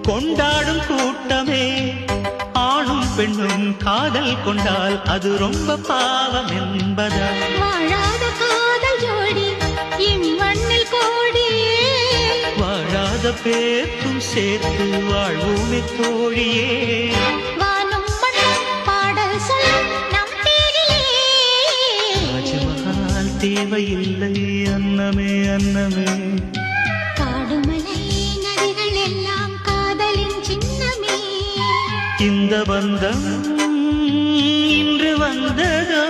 கொண்டாடும் கூட்டமே ஆணும் பெண்ணும் காதல் கொண்டால் அது ரொம்ப பாவம் என்பதா வாழாத காதல் ஜோடி இம்மண்ணில் கோடியே வாழாத பேர்க்கும் சேர்த்து வாழ்வோமே தோழியே வானும் மண்ணும் பாடல் சொல்லும் நம் பேரிலே ராஜமகால் தேவையில்லை அன்னமே அன்னமே காடுமலை நதிகள் எல்லாம் காதலின் சின்னமே இந்த பந்தம் இன்று வந்ததோ